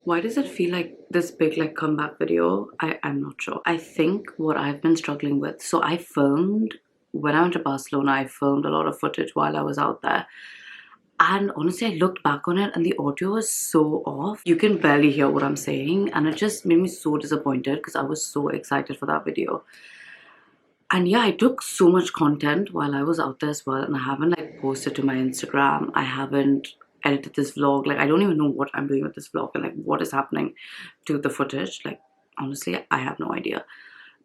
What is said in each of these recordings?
Why does it feel like this big like comeback video? I'm not sure. I think what I've been struggling with. So I filmed when I went to Barcelona, I filmed a lot of footage while I was out there. And honestly, I looked back on it and the audio was so off. You can barely hear what I'm saying. And it just made me so disappointed because I was so excited for that video. And yeah, I took so much content while I was out there as well, and I haven't like posted to my Instagram. I haven't edited this vlog. Like I don't even know what I'm doing with this vlog and like what is happening to the footage. Like honestly, I have no idea.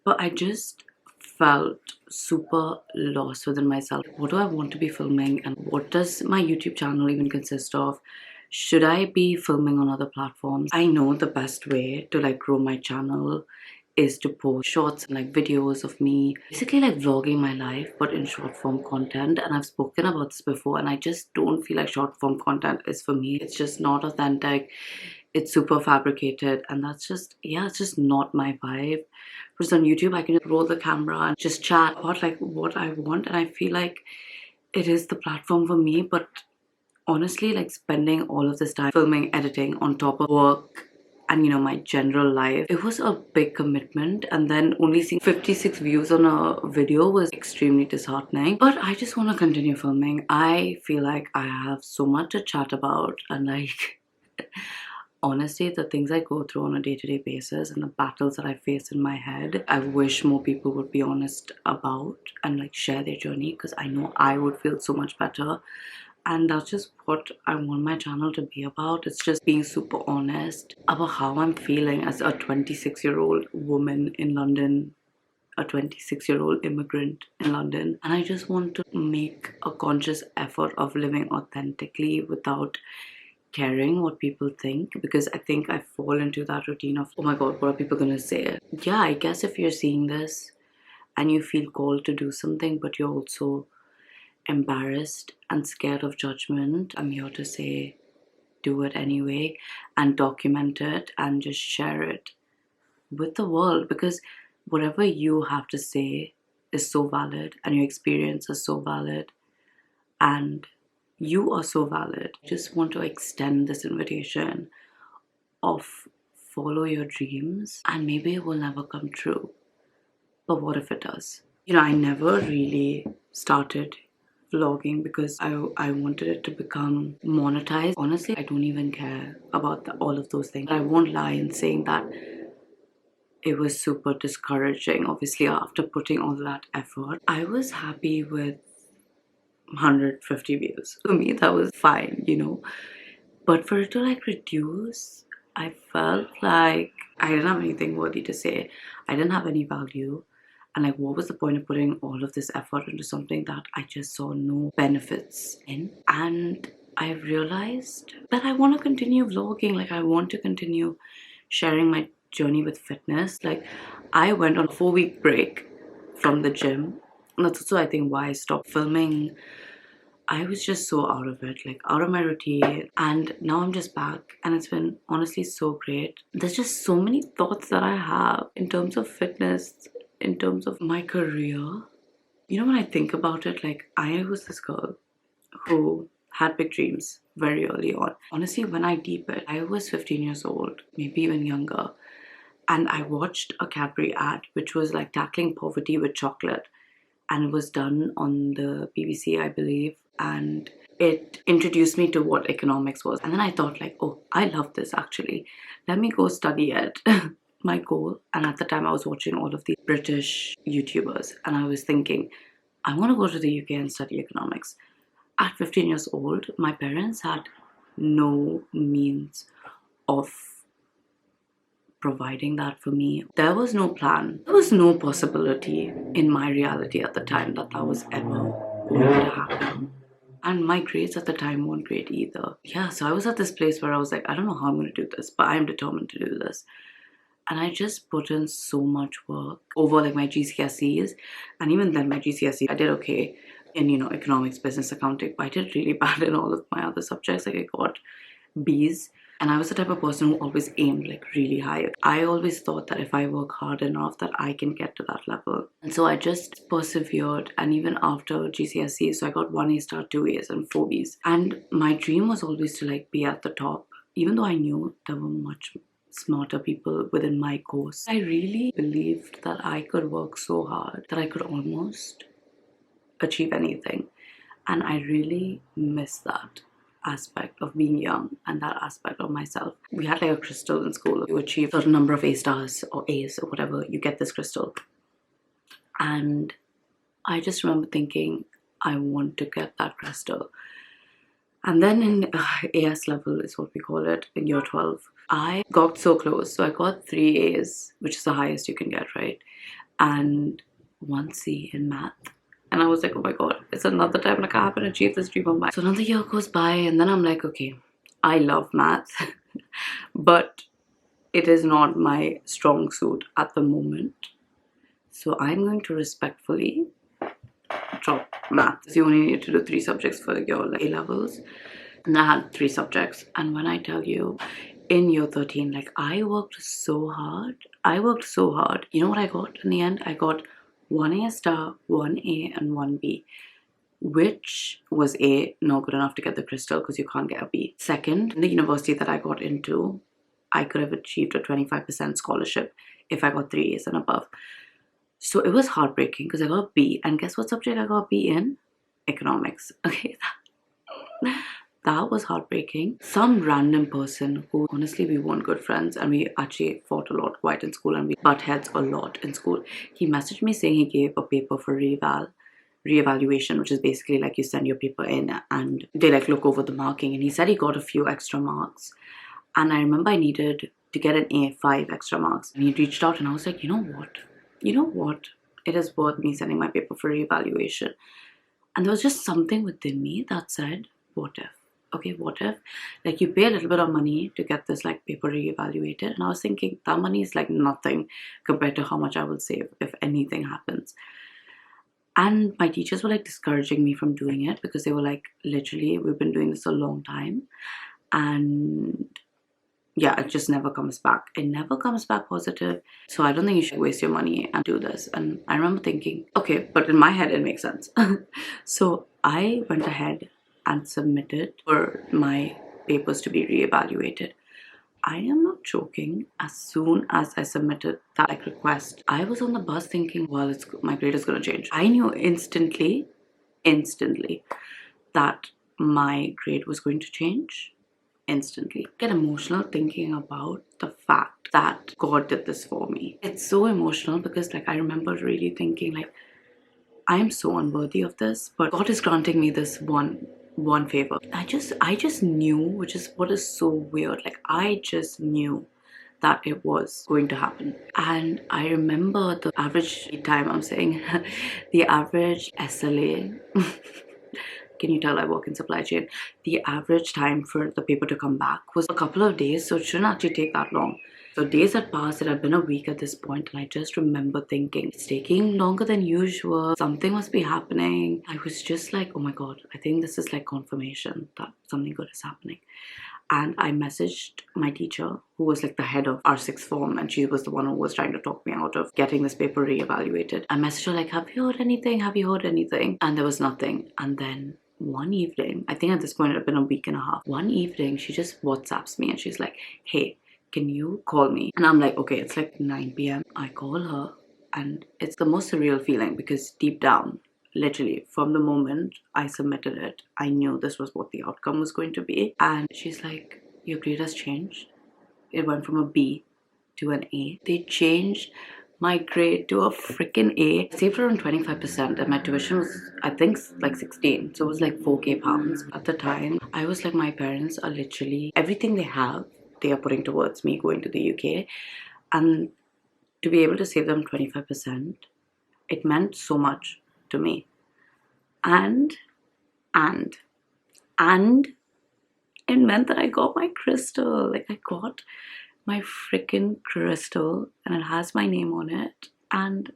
But I just felt super lost within myself. What do I want to be filming and what does my YouTube channel even consist of? Should I be filming on other platforms? I know the best way to like grow my channel is to post shorts and like videos of me basically like vlogging my life but in short form content, and I've spoken about this before and I just don't feel like short form content is for me. It's just not authentic, it's super fabricated, and that's just, yeah, it's just not my vibe. Whereas on YouTube I can just roll the camera and just chat about like what I want, and I feel like it is the platform for me. But honestly, like spending all of this time filming, editing on top of work and my general life, it was a big commitment, and then only seeing 56 views on a video was extremely disheartening. But I just want to continue filming. I feel like I have so much to chat about, and like honestly, the things I go through on a day-to-day basis and the battles that I face in my head, I wish more people would be honest about and like share their journey, because I know I would feel so much better. And that's just what I want my channel to be about. It's just being super honest about how I'm feeling as a 26-year-old woman in London, a 26-year-old immigrant in London. And I just want to make a conscious effort of living authentically without caring what people think, because I think I fall into that routine of, oh my god, what are people gonna say? Yeah, I guess if you're seeing this and you feel called to do something but you're also embarrassed and scared of judgment, I'm here to say do it anyway and document it and just share it with the world, because whatever you have to say is so valid and your experience is so valid and you are so valid. I just want to extend this invitation of follow your dreams, and maybe it will never come true, but what if it does? I never really started vlogging because I wanted it to become monetized. Honestly, I don't even care about all of those things. I won't lie in saying that it was super discouraging. Obviously, after putting all that effort, I was happy with 150 views. For me, that was fine. But for it to like reduce, I felt like I didn't have anything worthy to say. I didn't have any value. And like, what was the point of putting all of this effort into something that I just saw no benefits in? And I realized that I want to continue vlogging. Like, I want to continue sharing my journey with fitness. Like, I went on a 4-week break from the gym. And that's also, I think, why I stopped filming. I was just so out of it, like out of my routine, and now I'm just back, and it's been honestly so great. There's just so many thoughts that I have in terms of fitness, in terms of my career. When I think about it, like I was this girl who had big dreams very early on. Honestly, when I deep it, I was 15 years old, maybe even younger, and I watched a Cadbury ad which was like tackling poverty with chocolate, and it was done on the BBC, I believe, and it introduced me to what economics was. And then I thought like, oh, I love this actually. Let me go study it. My goal, and at the time I was watching all of the British YouTubers, and I was thinking, I want to go to the UK and study economics. At 15 years old, my parents had no means of providing that for me. There was no plan. There was no possibility in my reality at the time that that was ever going to happen. And my grades at the time weren't great either. Yeah, so I was at this place where I was like, I don't know how I'm going to do this, but I'm determined to do this. And I just put in so much work over like my GCSEs. And even then my GCSE, I did okay in, economics, business, accounting, but I did really bad in all of my other subjects. Like I got B's. And I was the type of person who always aimed like really high. I always thought that if I work hard enough that I can get to that level. And so I just persevered, and even after GCSE, so I got 1 A star, 2 A's and 4 B's. And my dream was always to like be at the top even though I knew there were much smarter people within my course, I really believed that I could work so hard that I could almost achieve anything. And I really miss that aspect of being young and that aspect of myself. We had like a crystal in school. You achieve a certain number of A stars or A's or whatever, you get this crystal. And I just remember thinking, I want to get that crystal. And then in AS level is what we call it, in year 12, I got so close. So I got 3 A's, which is the highest you can get, right? And 1 C in math. And I was like, oh my god, it's another time like I haven't achieved this dream of mine. So another year goes by and then I'm like, okay, I love math, but it is not my strong suit at the moment. So I'm going to respectfully drop math. You only need to do 3 subjects for your A levels. And I had 3 subjects. And when I tell you, in year 13, like I worked so hard. You know what I got in the end? I got 1 A star, 1 A and 1 B. Which was A, not good enough to get the crystal because you can't get a B. Second, in the university that I got into, I could have achieved a 25% scholarship if I got 3 A's and above. So it was heartbreaking because I got a B, and guess what subject I got a B in? Economics. Okay, that was heartbreaking. Some random person who, honestly, we weren't good friends and we actually fought a lot quite in school and we butt heads a lot in school. He messaged me saying he gave a paper for reevaluation, which is basically like you send your paper in and they like look over the marking, and he said he got a few extra marks. And I remember I needed to get an A, 5 extra marks. And he reached out and I was like, you know what? It is worth me sending my paper for reevaluation. And there was just something within me that said, what if? Okay, what if? Like you pay a little bit of money to get this like paper reevaluated. And I was thinking that money is like nothing compared to how much I will save if anything happens. And my teachers were like discouraging me from doing it because they were like, literally, we've been doing this a long time. And yeah, it just never comes back. It never comes back positive. So I don't think you should waste your money and do this. And I remember thinking, okay, but in my head, it makes sense. So I went ahead and submitted for my papers to be reevaluated. I am not joking. As soon as I submitted that request, I was on the bus thinking, well, my grade is going to change. I knew instantly that my grade was going to change. Instantly. Get emotional thinking about the fact that God did this for me. It's so emotional because like I remember really thinking like I am so unworthy of this, but God is granting me this one favor. I just knew, which is what is so weird. Like I just knew that it was going to happen. And I remember the average time, I'm saying the average SLA can you tell I work in supply chain? The average time for the paper to come back was a couple of days, so it shouldn't actually take that long. So days had passed, it had been a week at this point, and I just remember thinking, it's taking longer than usual, something must be happening. I was just like, oh my god, I think this is like confirmation that something good is happening. And I messaged my teacher, who was like the head of our sixth form, and she was the one who was trying to talk me out of getting this paper reevaluated. I messaged her like, have you heard anything? And there was nothing. And then one evening, I think at this point it had been a week and a half, one evening she just WhatsApps me and she's like, hey, can you call me? And I'm like, okay, it's like 9 p.m. I call her and it's the most surreal feeling because deep down, literally from the moment I submitted it, I knew this was what the outcome was going to be. And she's like, your grade has changed. It went from a B to an A. They changed my grade to a freaking A. I saved around 25% and my tuition was, I think, like 16. So it was like 4k pounds. At the time, I was like, my parents are literally, everything they have, they are putting towards me going to the UK. And to be able to save them 25%, it meant so much to me. And it meant that I got my crystal. Like I got my freaking crystal and it has my name on it. And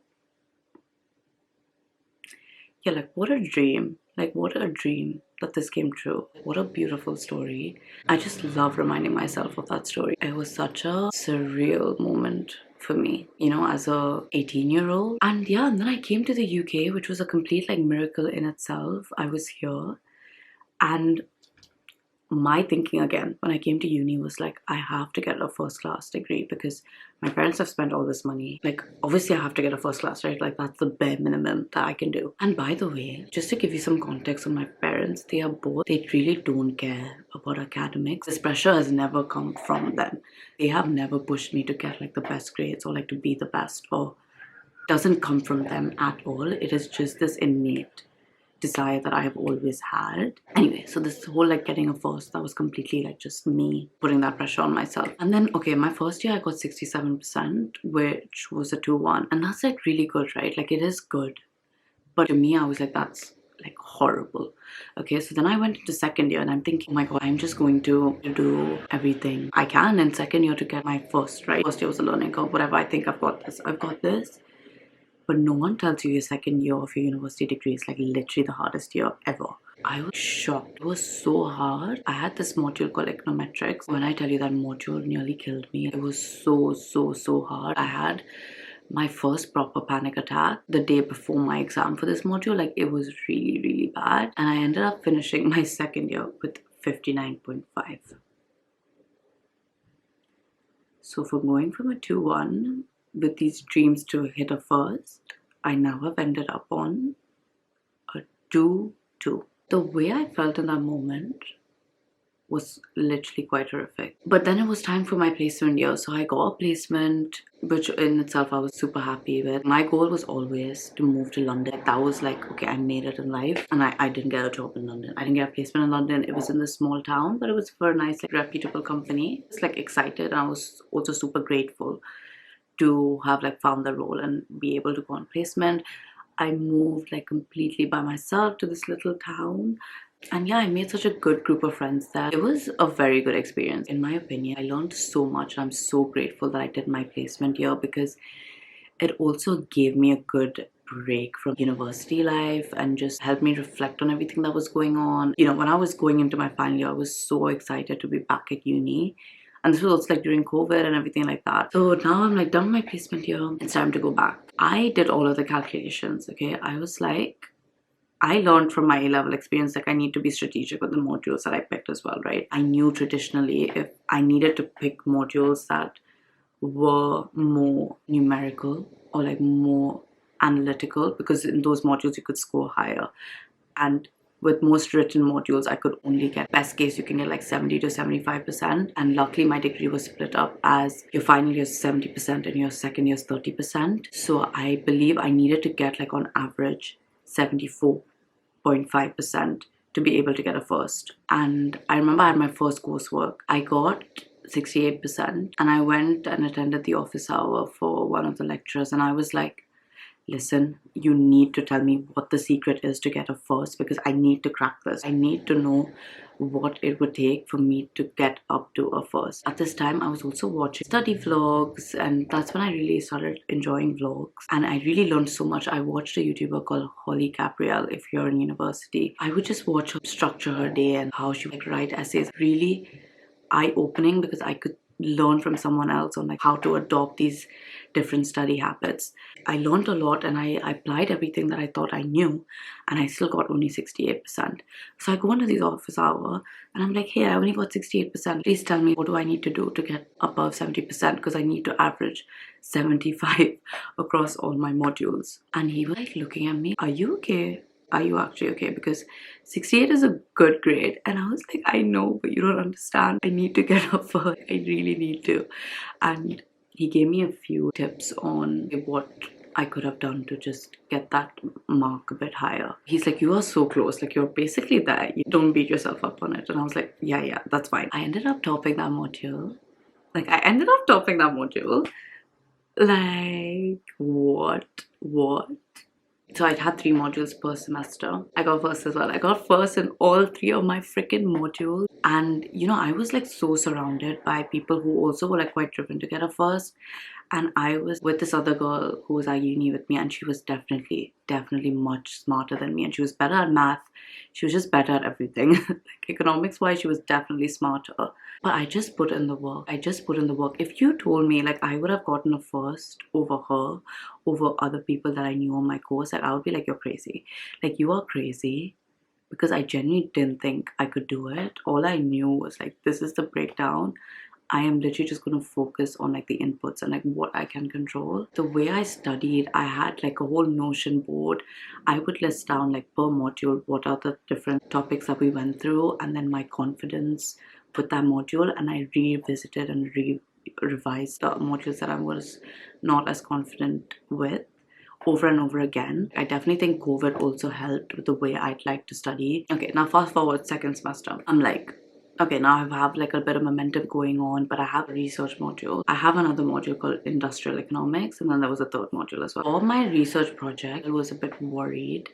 yeah, like what a dream. Like what a dream that this came true. What a beautiful story. I just love reminding myself of that story. It was such a surreal moment for me, you know, as a 18-year-old. And yeah, and then I came to the UK, which was a complete like miracle in itself. I was here and my thinking again when I came to uni was like, I have to get a first class degree because my parents have spent all this money. Like, obviously, I have to get a first class, right? Like, that's the bare minimum that I can do. And by the way, just to give you some context on my parents, they are both, they really don't care about academics. This pressure has never come from them. They have never pushed me to get like the best grades or like to be the best, or doesn't come from them at all. It is just this innate desire that I have always had. Anyway, so this whole like getting a first, that was completely like just me putting that pressure on myself. And then, okay, my first year I got 67%, which was a 2-1. And that's like really good, right? Like it is good. But to me, I was like, that's like horrible. Okay, so then I went into second year and I'm thinking, oh my god, I'm just going to do everything I can in second year to get my first, right? First year was a learning curve, whatever. I think I've got this. I've got this. But no one tells you your second year of your university degree is like literally the hardest year ever. I was shocked. It was so hard. I had this module called econometrics. When I tell you that module nearly killed me, it was so hard. I had my first proper panic attack the day before my exam for this module. Like it was really bad. And I ended up finishing my second year with 59.5. So from going from a 2-1 with these dreams to hit a first, I now have ended up on a 2-2. The way I felt in that moment was literally quite horrific. But then it was time for my placement year. So I got a placement, which in itself I was super happy with. My goal was always to move to London. That was like, okay, I made it in life. And I didn't get a job in London. I didn't get a placement in London. It was in this small town, but it was for a nice, like, reputable company. I was like excited, and I was also super grateful to have like found the role and be able to go on placement. I moved like completely by myself to this little town. And yeah, I made such a good group of friends there. It was a very good experience. In my opinion, I learned so much. I'm so grateful that I did my placement here because it also gave me a good break from university life and just helped me reflect on everything that was going on. You know, when I was going into my final year, I was so excited to be back at uni. And this was also like during COVID and everything like that. So now I'm like done my placement year. It's time to go back. I did all of the calculations, okay? I was like, I learned from my A-level experience, like I need to be strategic with the modules that I picked as well, right? I knew traditionally if I needed to pick modules that were more numerical or like more analytical, because in those modules you could score higher. And with most written modules, I could only get, best case, you can get like 70 to 75%. And luckily my degree was split up as your final year is 70% and your second year is 30%. So I believe I needed to get like on average 74.5% to be able to get a first. And I remember I had my first coursework. I got 68%, and I went and attended the office hour for one of the lecturers, and I was like, listen, you need to tell me what the secret is to get a first, because I need to crack this. I need to know what it would take for me to get up to a first. At this time, I was also watching study vlogs, and that's when I really started enjoying vlogs. And I really learned so much. I watched a YouTuber called Holly Capriel. If you're in university, I would just watch her structure her day and how she would write essays. Really eye-opening, because I could learn from someone else on like how to adopt these different study habits. I learned a lot, and I applied everything that I thought I knew, and I still got only 68%. So I go into these office hour and I'm like, hey, I only got 68%. Please tell me, what do I need to do to get above 70%? Because I need to average 75 across all my modules. And he was like looking at me, are you okay? Are you actually okay? Because 68 is a good grade. And I was like, I know, but you don't understand. I need to get up for it. I really need to. And he gave me a few tips on what I could have done to just get that mark a bit higher. He's like, you are so close. Like, you're basically there. You don't beat yourself up on it. And I was like, yeah, that's fine. I ended up topping that module. Like, what? So I'd had 3 modules per semester. I got first as well. I got first in all 3 of my freaking modules. And you know, I was like so surrounded by people who also were like quite driven to get a first. And I was with this other girl who was at uni with me, and she was definitely much smarter than me. And she was better at math. She was just better at everything. Like economics wise, she was definitely smarter. But I just put in the work. If you told me like I would have gotten a first over her, over other people that I knew on my course, like I would be like, you're crazy. Like, you are crazy. because I genuinely didn't think I could do it. All I knew was like, this is the breakdown. I am literally just going to focus on like the inputs and like what I can control. The way I studied, I had like a whole Notion board. I would list down like per module what are the different topics that we went through, and then my confidence with that module, and I revisited and revised the modules that I was not as confident with over and over again. I definitely think COVID also helped with the way I'd like to study. Okay, now fast forward second semester. I'm like, okay, now I have like a bit of momentum going on, but I have a research module. I have another module called industrial economics, and then there was a third module as well. For my research project, I was a bit worried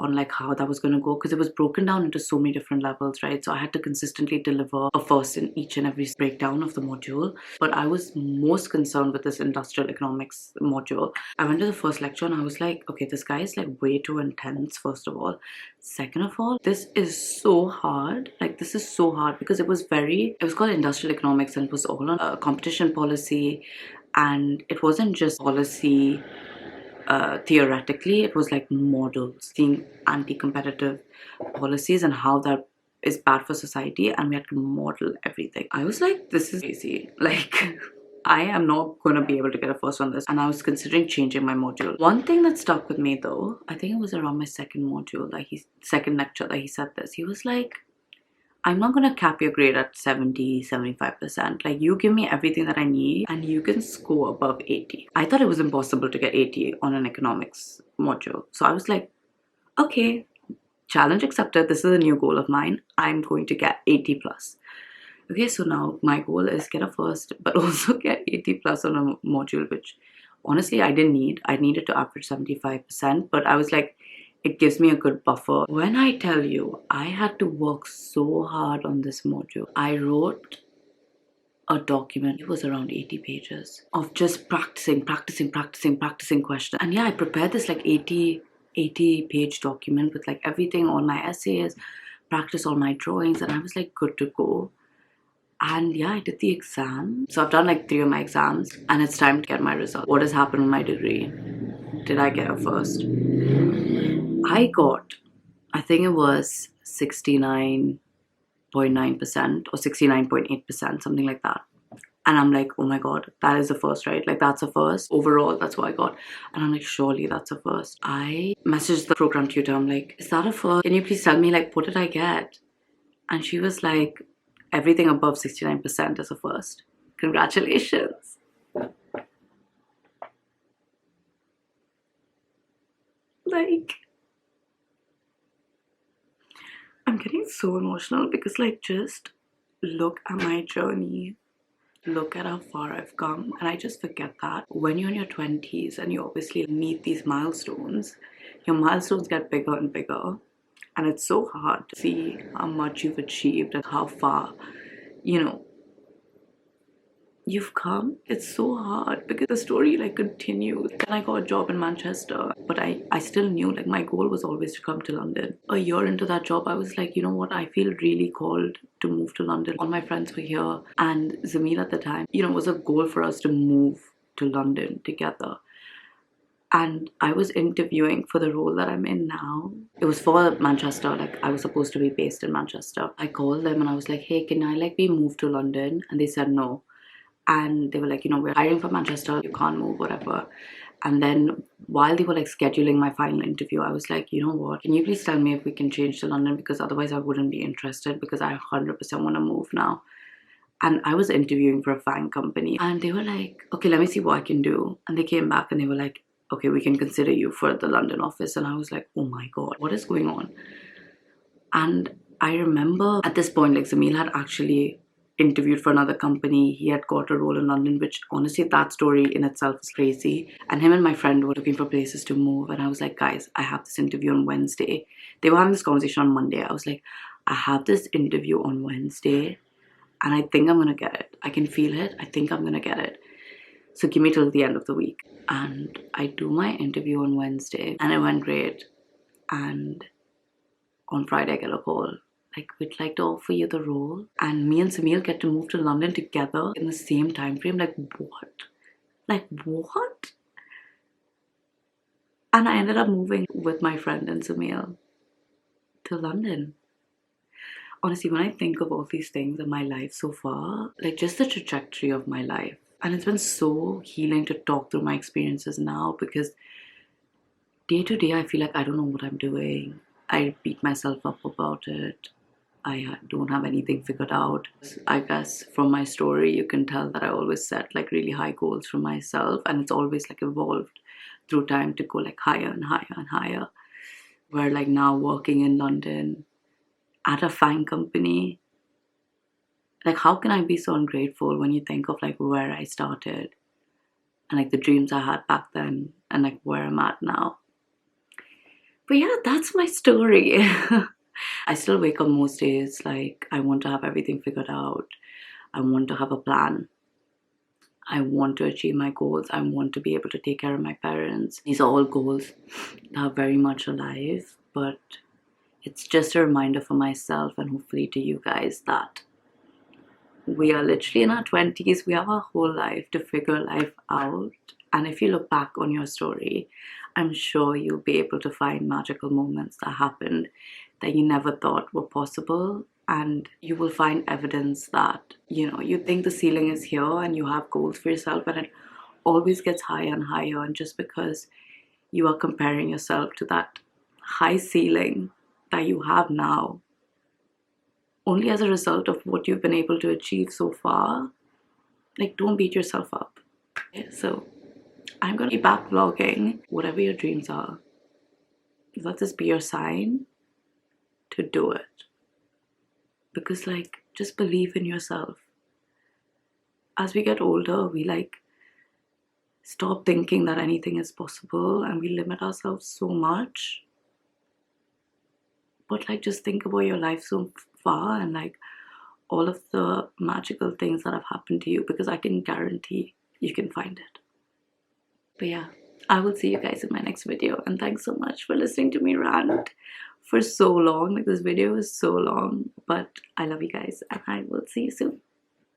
on like how that was going to go, because it was broken down into so many different levels, right? So I had to consistently deliver a first in each and every breakdown of the module. But I was most concerned with this industrial economics module. I went to the first lecture and I was like, okay, this guy is like way too intense, first of all. Second of all, this is so hard. Like, this is so hard because it was called industrial economics, and it was all on competition policy. And it wasn't just policy theoretically, it was like models, seeing anti-competitive policies and how that is bad for society, and we had to model everything. I was like, this is crazy. Like, I am not going to be able to get a first on this, and I was considering changing my module. One thing that stuck with me though, I think it was around my second module, like second lecture that he said this. He was like, I'm not going to cap your grade at 70, 75%. Like, you give me everything that I need and you can score above 80. I thought it was impossible to get 80 on an economics module. So I was like, okay, challenge accepted. This is a new goal of mine. I'm going to get 80 plus. Okay, so now my goal is get a first, but also get 80 plus on a module, which honestly I didn't need. I needed to average 75%, but I was like, it gives me a good buffer. When I tell you, I had to work so hard on this module. I wrote a document. It was around 80 pages of just practicing questions. And yeah, I prepared this like 80 page document with like everything, all my essays, practice all my drawings, and I was like good to go. And yeah, I did the exam. So I've done like 3 of my exams, and it's time to get my result. What has happened with my degree? Did I get a first? I got, I think it was 69.9% or 69.8%, something like that. And I'm like, oh my god, that is a first, right? Like, that's a first. Overall, that's what I got. And I'm like, surely that's a first. I messaged the program tutor. I'm like, is that a first? Can you please tell me, like, what did I get? And she was like, everything above 69% is a first. Congratulations. Like, I'm getting so emotional because, like, just look at my journey. Look at how far I've come. And I just forget that when you're in your 20s and you obviously meet these milestones, your milestones get bigger and bigger. And it's so hard to see how much you've achieved and how far, you know, you've come. It's so hard because the story like continues. Then I got a job in Manchester, but I still knew like my goal was always to come to London. A year into that job, I was like, you know what, I feel really called to move to London. All my friends were here, and Zamil at the time, you know, was a goal for us to move to London together. And I was interviewing for the role that I'm in now. It was for Manchester, like I was supposed to be based in Manchester. I called them and I was like, hey, can I like be moved to London? And they said no. And they were like, you know, we're hiring for Manchester, you can't move, whatever. And then while they were like scheduling my final interview, I was like, you know what, can you please tell me if we can change to London, because otherwise I wouldn't be interested, because I 100% want to move now. And I was interviewing for a FANG company, and they were like, okay, let me see what I can do. And they came back and they were like, okay, we can consider you for the London office. And I was like, oh my god, what is going on? And I remember at this point, like, Zamil had actually interviewed for another company. He had got a role in London, which honestly, that story in itself is crazy. And him and my friend were looking for places to move. And I was like, guys, I have this interview on Wednesday. They were having this conversation on Monday. I was like, I have this interview on Wednesday, and I think I'm going to get it. I can feel it. I think I'm going to get it. So give me till the end of the week. And I do my interview on Wednesday, and it went great. And on Friday, I get a call. Like, we'd like to offer you the role. And me and Samir get to move to London together in the same time frame. Like, what? Like, what? And I ended up moving with my friend and Samir to London. Honestly, when I think of all these things in my life so far, like just the trajectory of my life, and it's been so healing to talk through my experiences now, because day to day I feel like I don't know what I'm doing. I beat myself up about it. Don't have anything figured out. I guess from my story, you can tell that I always set like really high goals for myself, and it's always like evolved through time to go like higher and higher and higher. Where like now working in London at a fine company, like how can I be so ungrateful when you think of like where I started and like the dreams I had back then and like where I'm at now. But yeah, that's my story. I still wake up most days like I want to have everything figured out. I want to have a plan. I want to achieve my goals. I want to be able to take care of my parents. These are all goals that are very much alive, but it's just a reminder for myself and hopefully to you guys that we are literally in our 20s. We have our whole life to figure life out. And if you look back on your story, I'm sure you'll be able to find magical moments that happened that you never thought were possible. And you will find evidence that, you think the ceiling is here and you have goals for yourself, and it always gets higher and higher. And just because you are comparing yourself to that high ceiling that you have now, only as a result of what you've been able to achieve so far, like don't beat yourself up. Okay, so I'm gonna be back vlogging. Whatever your dreams are, let this be your sign to do it. Because like, just believe in yourself. As we get older, we like stop thinking that anything is possible and we limit ourselves so much. But like, just think about your life so far and like all of the magical things that have happened to you, because I can guarantee you can find it. But yeah, I will see you guys in my next video, and thanks so much for listening to me rant for so long. Like, this video is so long, but I love you guys and I will see you soon.